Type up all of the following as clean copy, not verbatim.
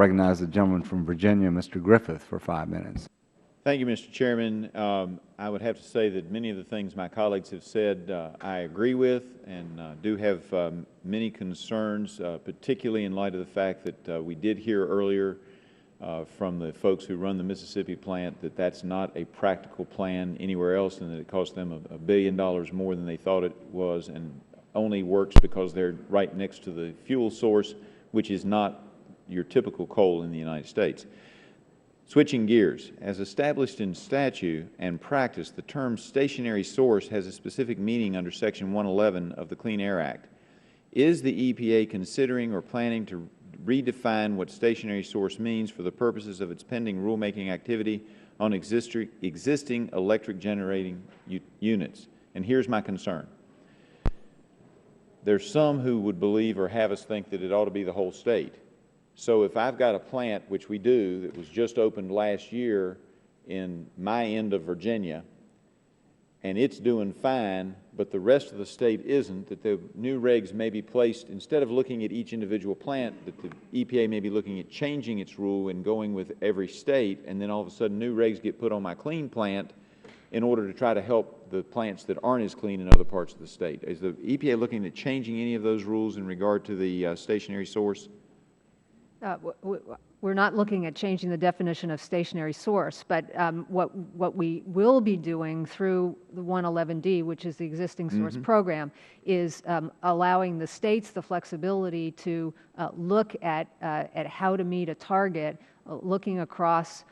recognize the gentleman from Virginia, Mr. Griffith, for 5 minutes. Thank you, Mr. Chairman. I would have to say that many of the things my colleagues have said I agree with, and do have many concerns, particularly in light of the fact that we did hear earlier from the folks who run the Mississippi plant that that's not a practical plan anywhere else, and that it cost them $1 billion more than they thought it was, and only works because they're right next to the fuel source, which is not your typical coal in the United States. Switching gears, as established in statute and practice, the term stationary source has a specific meaning under Section 111 of the Clean Air Act. Is the EPA considering or planning to redefine what stationary source means for the purposes of its pending rulemaking activity on existing electric generating units? And here's my concern. There's some who would believe or have us think that it ought to be the whole state. So if I've got a plant, which we do, that was just opened last year in my end of Virginia, and it's doing fine, but the rest of the state isn't, that the new regs may be placed, instead of looking at each individual plant, that the EPA may be looking at changing its rule and going with every state, and then all of a sudden new regs get put on my clean plant in order to try to help the plants that aren't as clean in other parts of the state. Is the EPA looking at changing any of those rules in regard to the stationary source? We're not looking at changing the definition of stationary source, but what we will be doing through the 111D, which is the existing source program, is allowing the states the flexibility to look at how to meet a target, looking across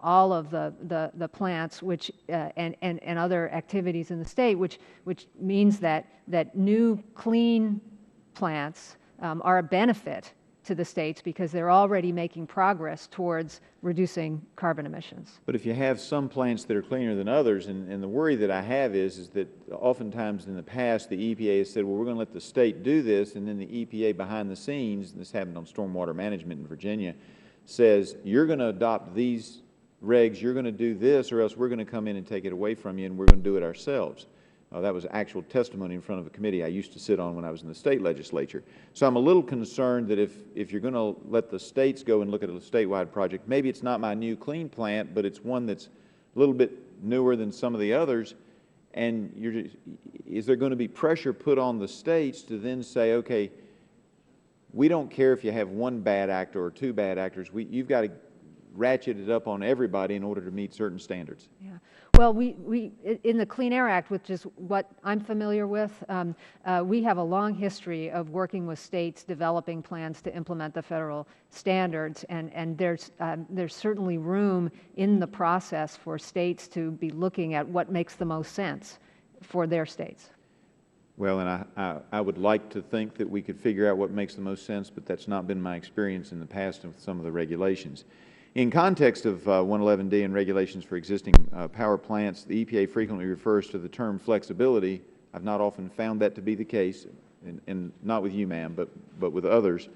all of the plants, which and other activities in the state, which means that new clean plants are a benefit to the states because they're already making progress towards reducing carbon emissions. But if you have some plants that are cleaner than others, and the worry that I have is that oftentimes in the past the EPA has said, well, we're going to let the state do this, and then the EPA behind the scenes, and this happened on stormwater management in Virginia, says, you're going to adopt these regs, you're going to do this, or else we're going to come in and take it away from you, and we're going to do it ourselves. That was actual testimony in front of a committee I used to sit on when I was in the state legislature. So I'm a little concerned that if you're going to let the states go and look at a statewide project, maybe it's not my new clean plant, but it's one that's a little bit newer than some of the others, and is there going to be pressure put on the states to then say, okay, we don't care if you have one bad actor or two bad actors, you've got to ratchet it up on everybody in order to meet certain standards? Yeah. Well, we in the Clean Air Act, which is what I'm familiar with, we have a long history of working with states developing plans to implement the federal standards, and there's certainly room in the process for states to be looking at what makes the most sense for their states. Well, and I would like to think that we could figure out what makes the most sense, but that's not been my experience in the past with some of the regulations. In context of 111D and regulations for existing power plants, the EPA frequently refers to the term flexibility. I've not often found that to be the case, and not with you, ma'am, but with others.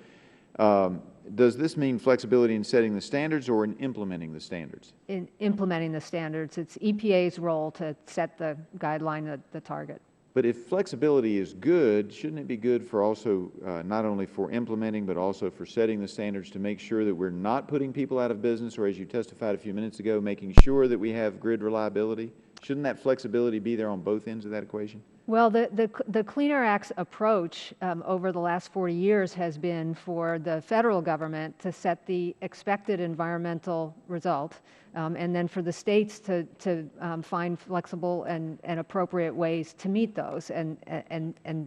Does this mean flexibility in setting the standards or in implementing the standards? In implementing the standards. It's EPA's role to set the guideline, the target. But if flexibility is good, shouldn't it be good for also not only for implementing but also for setting the standards to make sure that we're not putting people out of business, or as you testified a few minutes ago, making sure that we have grid reliability? Shouldn't that flexibility be there on both ends of that equation? Well, the Clean Air Act's approach over the last 40 years has been for the federal government to set the expected environmental result, and then for the states to find flexible and appropriate ways to meet those, and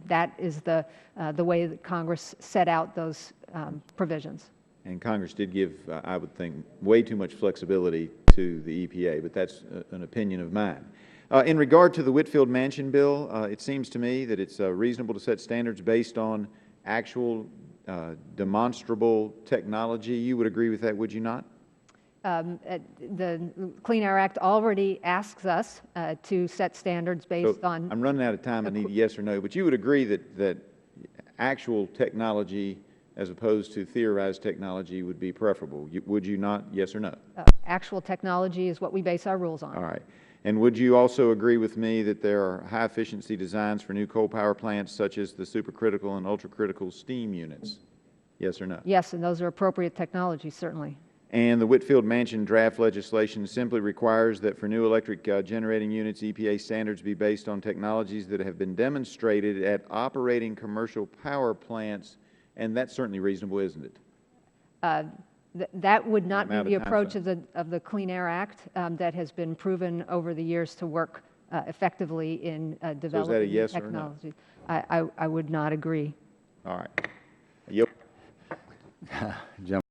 that is the way that Congress set out those provisions. And Congress did give, I would think, way too much flexibility to the EPA, but that's an opinion of mine. In regard to the Whitfield-Manchin bill, it seems to me that it's reasonable to set standards based on actual demonstrable technology. You would agree with that, would you not? The Clean Air Act already asks us to set standards based on... I'm running out of time. I need a yes or no, but you would agree that actual technology as opposed to theorized technology would be preferable. Would you not, yes or no? Actual technology is what we base our rules on. All right. And would you also agree with me that there are high-efficiency designs for new coal power plants, such as the supercritical and ultracritical steam units? Yes or no? Yes, and those are appropriate technologies, certainly. And the Whitfield Mansion draft legislation simply requires that for new electric generating units, EPA standards be based on technologies that have been demonstrated at operating commercial power plants, and that's certainly reasonable, isn't it? That would not I'm be out of the time, approach sir. of the Clean Air Act that has been proven over the years to work effectively in developing yes or no? technology. I would not agree. All right. Yep. Gentleman